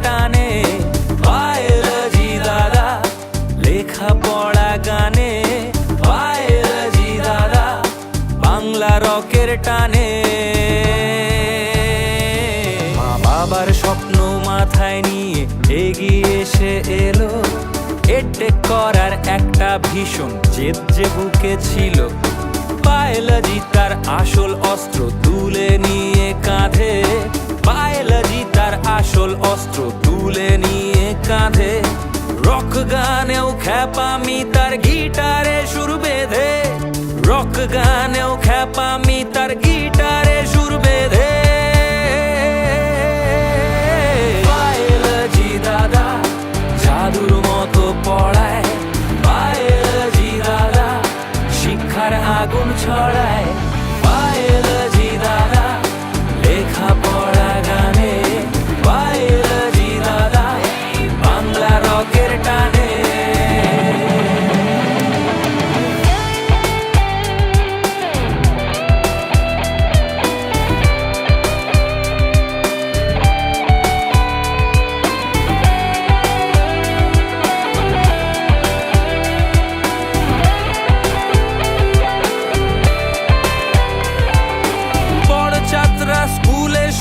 টানে। বায়োলজি দাদা লেখা পড়া গানে, বায়োলজি দাদা বাংলা রকের টানে। মা বাবার স্বপ্ন মাথায় নিয়ে এগিয়ে এসে এলো, এডটেক করার একটা ভীষণ জেদ যে বুকে ছিল। বায়োলজি তার আসল অস্ত্র তুলে নিয়ে কাঁধে, বায়োলজি তার আসল অস্ত্র তুলে নিয়ে কাঁধে। রক গানেও খ্যাপামি তার গিটারে সুর বেঁধে, রক গানেও খ্যাপামি তার গিটারে সুর বেঁধে। বায়োলজি দাদা জাদুর মতো পড়ায়, বায়োলজি দাদা শিক্ষার আগুন ছড়ায়। বায়োলজি দাদা লেখা পড়া গানে, বায়োলজি দাদা বাংলা রকের টানে।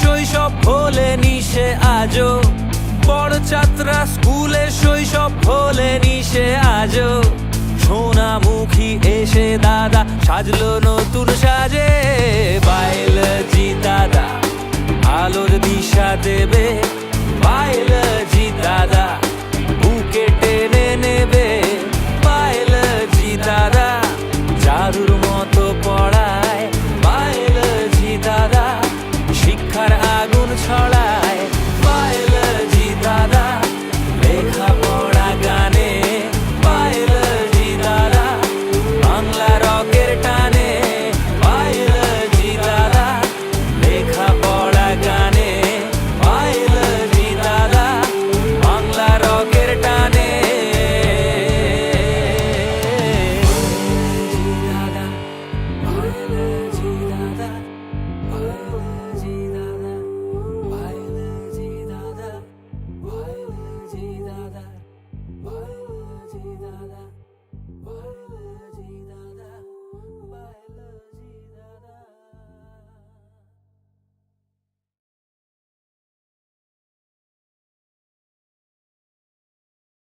শৈশব ভোলেনি সে আজও, বড় ছাত্রা স্কুলে শৈশব ভোলেনি সে আজও। সোনামুখী এসে দাদা সাজলো নতুন সাজে। বায়োলজি দাদা আলোর দিশা দেবে,